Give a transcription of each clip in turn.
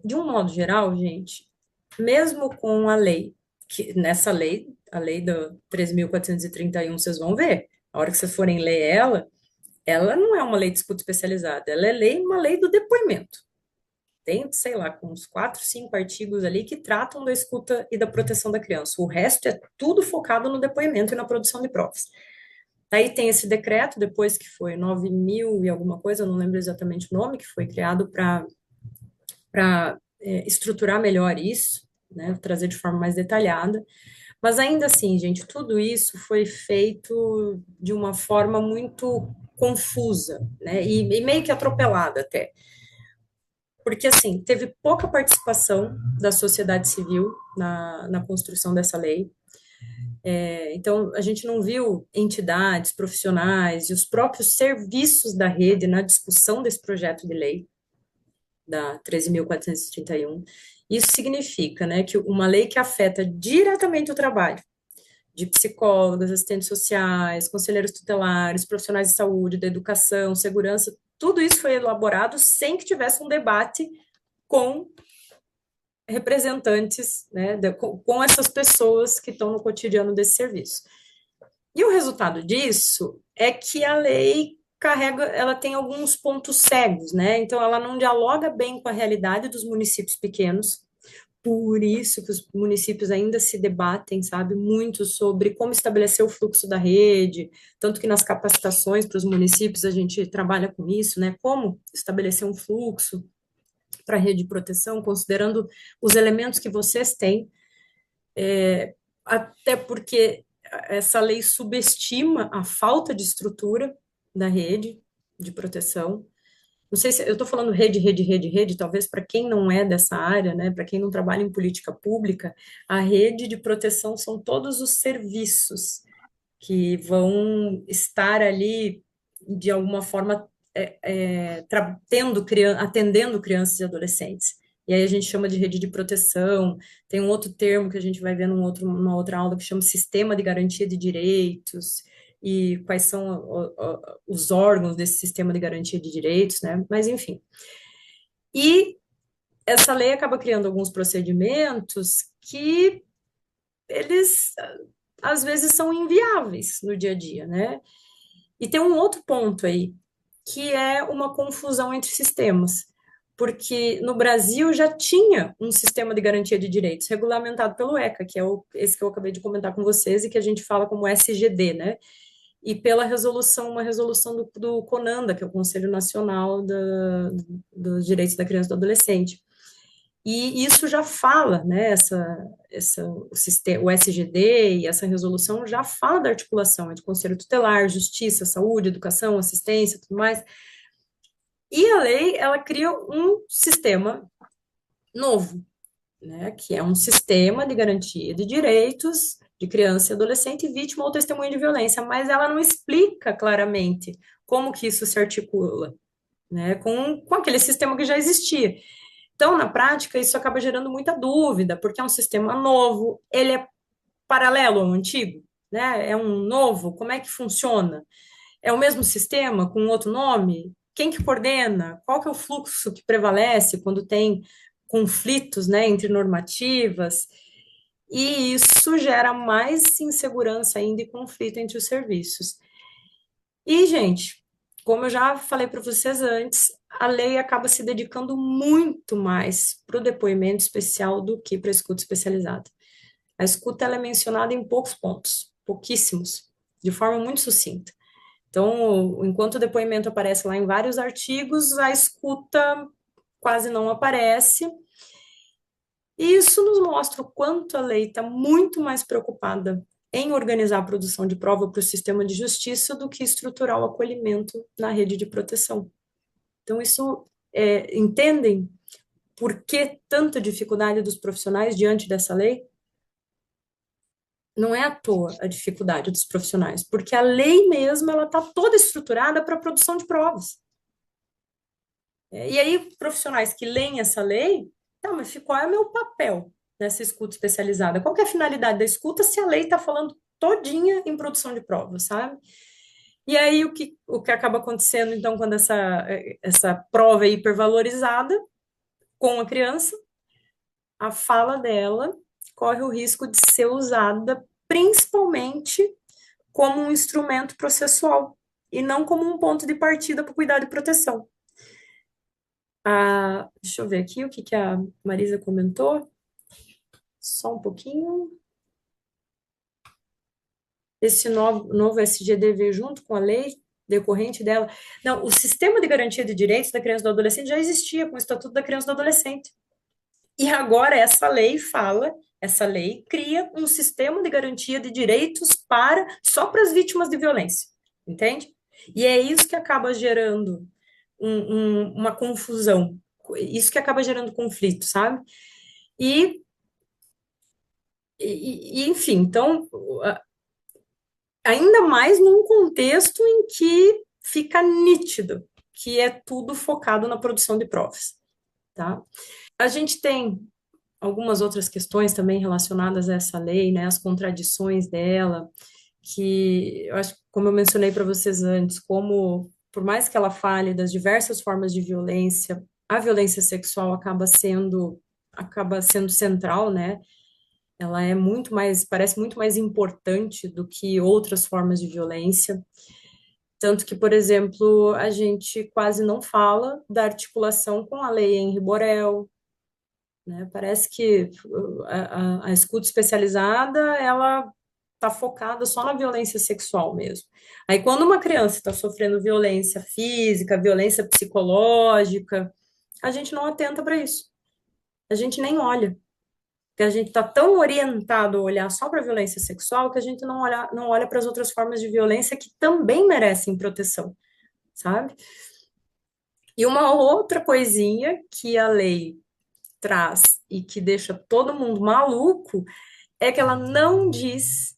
de um modo geral, gente, mesmo com a lei, que nessa lei, a lei do 13.431, vocês vão ver, a hora que vocês forem ler ela não é uma lei de escuta especializada, ela é uma lei do depoimento. Tem, sei lá, com uns 4, 5 artigos ali que tratam da escuta e da proteção da criança. O resto é tudo focado no depoimento e na produção de provas. Aí tem esse decreto, depois que foi 9.000 e alguma coisa, eu não lembro exatamente o nome, que foi criado para estruturar melhor isso, né, trazer de forma mais detalhada. Mas ainda assim, gente, tudo isso foi feito de uma forma muito confusa, né, e meio que atropelada até. Porque, assim, teve pouca participação da sociedade civil na construção dessa lei. Então, a gente não viu entidades, profissionais e os próprios serviços da rede na discussão desse projeto de lei, da 13.431. Isso significa, né, que uma lei que afeta diretamente o trabalho de psicólogos, assistentes sociais, conselheiros tutelares, profissionais de saúde, da educação, segurança, tudo isso foi elaborado sem que tivesse um debate com representantes, né, com essas pessoas que estão no cotidiano desse serviço. E o resultado disso é que a lei ela tem alguns pontos cegos, né? Então ela não dialoga bem com a realidade dos municípios pequenos. Por isso que os municípios ainda se debatem, sabe, muito sobre como estabelecer o fluxo da rede, tanto que nas capacitações para os municípios a gente trabalha com isso, né? Como estabelecer um fluxo para a rede de proteção, considerando os elementos que vocês têm, até porque essa lei subestima a falta de estrutura da rede de proteção. Não sei se eu estou falando rede, talvez para quem não é dessa área, né, para quem não trabalha em política pública, a rede de proteção são todos os serviços que vão estar ali de alguma forma atendendo crianças e adolescentes. E aí a gente chama de rede de proteção. Tem um outro termo que a gente vai ver numa outra aula que chama sistema de garantia de direitos e quais são os órgãos desse sistema de garantia de direitos, né? Mas enfim. E essa lei acaba criando alguns procedimentos que eles às vezes são inviáveis no dia a dia, né? E tem um outro ponto aí, que é uma confusão entre sistemas, porque no Brasil já tinha um sistema de garantia de direitos regulamentado pelo ECA, que é esse que eu acabei de comentar com vocês e que a gente fala como SGD, né? E pela uma resolução do CONANDA, que é o Conselho Nacional dos Direitos da Criança e do Adolescente. E isso já fala, né, o SGD e essa resolução já fala da articulação entre Conselho Tutelar, Justiça, Saúde, Educação, Assistência, tudo mais. E a lei, ela cria um sistema novo, né, que é um sistema de garantia de direitos de criança e adolescente vítima ou testemunha de violência, mas ela não explica claramente como que isso se articula, né, com aquele sistema que já existia. Então, na prática, isso acaba gerando muita dúvida, porque é um sistema novo, ele é paralelo ao antigo, né? É um novo, como é que funciona? É o mesmo sistema com outro nome? Quem que coordena? Qual que é o fluxo que prevalece quando tem conflitos, né, entre normativas? E isso gera mais insegurança ainda e conflito entre os serviços. E, gente, como eu já falei para vocês antes, a lei acaba se dedicando muito mais para o depoimento especial do que para a escuta especializada. A escuta ela é mencionada em poucos pontos, pouquíssimos, de forma muito sucinta. Então, enquanto o depoimento aparece lá em vários artigos, a escuta quase não aparece. E isso nos mostra o quanto a lei está muito mais preocupada em organizar a produção de prova para o sistema de justiça do que estruturar o acolhimento na rede de proteção. Então, entendem por que tanta dificuldade dos profissionais diante dessa lei? Não é à toa a dificuldade dos profissionais, porque a lei mesmo ela está toda estruturada para a produção de provas. E aí, profissionais que leem essa lei, tá, mas qual é o meu papel nessa escuta especializada? Qual que é a finalidade da escuta se a lei está falando todinha em produção de provas, sabe? E aí, o que acaba acontecendo, então, quando essa prova é hipervalorizada, com a criança, a fala dela corre o risco de ser usada principalmente como um instrumento processual e não como um ponto de partida para cuidado e proteção. Deixa eu ver aqui o que que a Marisa comentou. Só um pouquinho. Esse novo SGD veio junto com a lei decorrente dela. Não, o sistema de garantia de direitos da criança e do adolescente já existia com o Estatuto da Criança e do Adolescente. E agora essa lei cria um sistema de garantia de direitos só para as vítimas de violência, entende? E é isso que acaba gerando uma confusão, isso que acaba gerando conflito, sabe? E, enfim, então, ainda mais num contexto em que fica nítido que é tudo focado na produção de provas, tá? A gente tem algumas outras questões também relacionadas a essa lei, né, as contradições dela, que eu acho, como eu mencionei para vocês antes, como por mais que ela fale das diversas formas de violência, a violência sexual acaba sendo central, né? Ela é muito mais, parece muito mais importante do que outras formas de violência. Tanto que, por exemplo, a gente quase não fala da articulação com a lei Henri Borel, né? Parece que a escuta especializada, ela está focada só na violência sexual mesmo. Aí, quando uma criança está sofrendo violência física, violência psicológica, a gente não atenta para isso. A gente nem olha. Porque a gente está tão orientado a olhar só para a violência sexual que a gente não olha para as outras formas de violência que também merecem proteção, sabe? E uma outra coisinha que a lei traz e que deixa todo mundo maluco é que ela não diz,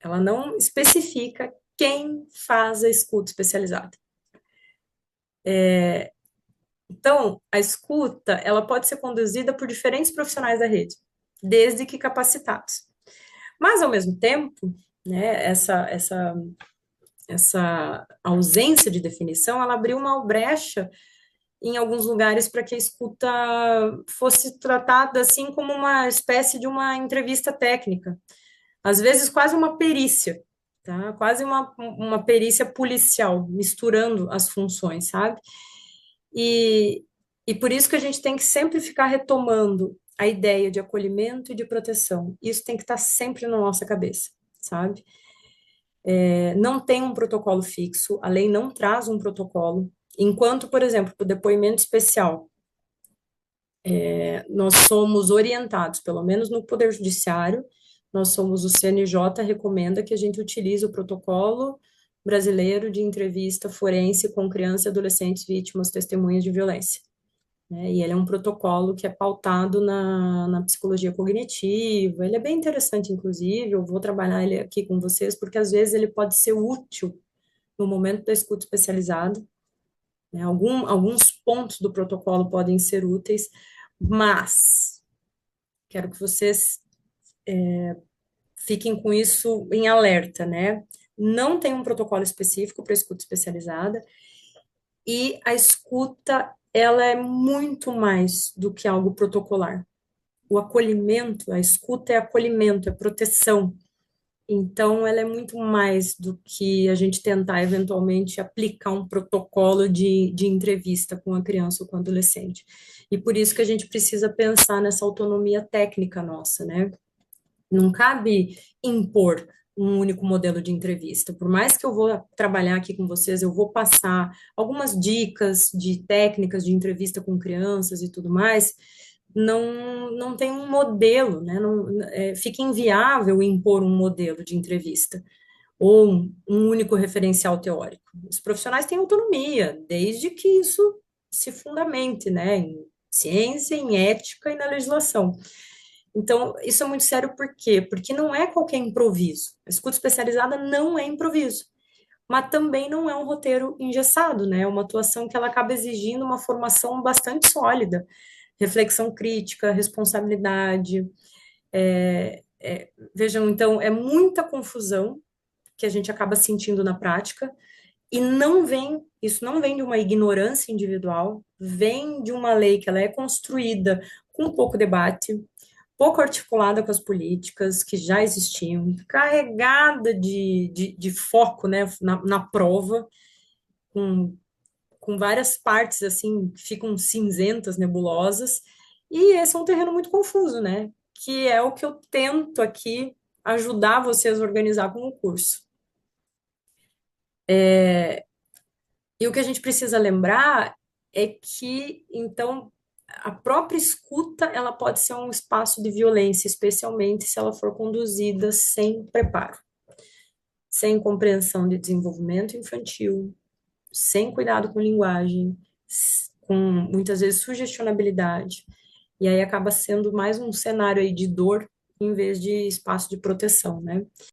ela não especifica quem faz a escuta especializada. Então, a escuta, ela pode ser conduzida por diferentes profissionais da rede, desde que capacitados. Mas, ao mesmo tempo, né, essa ausência de definição, ela abriu uma brecha em alguns lugares para que a escuta fosse tratada assim como uma espécie de uma entrevista técnica, às vezes quase uma perícia, tá? Quase uma perícia policial, misturando as funções, sabe? E, e por isso que a gente tem que sempre ficar retomando a ideia de acolhimento e de proteção. Isso tem que estar sempre na nossa cabeça, sabe? Não tem um protocolo fixo, a lei não traz um protocolo. Enquanto, por exemplo, para o depoimento especial, nós somos orientados, pelo menos no Poder Judiciário, o CNJ recomenda que a gente utilize o protocolo brasileiro de entrevista forense com crianças e adolescentes vítimas testemunhas de violência, né? E ele é um protocolo que é pautado na psicologia cognitiva, ele é bem interessante, inclusive, eu vou trabalhar ele aqui com vocês, porque às vezes ele pode ser útil no momento da escuta especializada, né? Alguns pontos do protocolo podem ser úteis, mas quero que vocês fiquem com isso em alerta, né? Não tem um protocolo específico para escuta especializada e a escuta, ela é muito mais do que algo protocolar. O acolhimento, a escuta é acolhimento, é proteção. Então, ela é muito mais do que a gente tentar, eventualmente, aplicar um protocolo de entrevista com a criança ou com o adolescente. E por isso que a gente precisa pensar nessa autonomia técnica nossa, né? Não cabe impor um único modelo de entrevista. Por mais que eu vou trabalhar aqui com vocês, eu vou passar algumas dicas de técnicas de entrevista com crianças e tudo mais, não tem um modelo, né? Fica inviável impor um modelo de entrevista ou um único referencial teórico. Os profissionais têm autonomia, desde que isso se fundamente, né, em ciência, em ética e na legislação. Então, isso é muito sério por quê? Porque não é qualquer improviso. A escuta especializada não é improviso, mas também não é um roteiro engessado, né? É uma atuação que ela acaba exigindo uma formação bastante sólida, reflexão crítica, responsabilidade. Vejam, então, é muita confusão que a gente acaba sentindo na prática, E não vem, isso não vem de uma ignorância individual, vem de uma lei que ela é construída com pouco debate, pouco articulada com as políticas que já existiam, carregada de foco, né, na prova, com, com várias partes assim que ficam cinzentas, nebulosas, e esse é um terreno muito confuso, né? Que é o que eu tento aqui ajudar vocês a organizar com o curso. E o que a gente precisa lembrar é que, então, a própria escuta, ela pode ser um espaço de violência, especialmente se ela for conduzida sem preparo, sem compreensão de desenvolvimento infantil, sem cuidado com linguagem, com muitas vezes sugestionabilidade. E aí acaba sendo mais um cenário aí de dor em vez de espaço de proteção, né?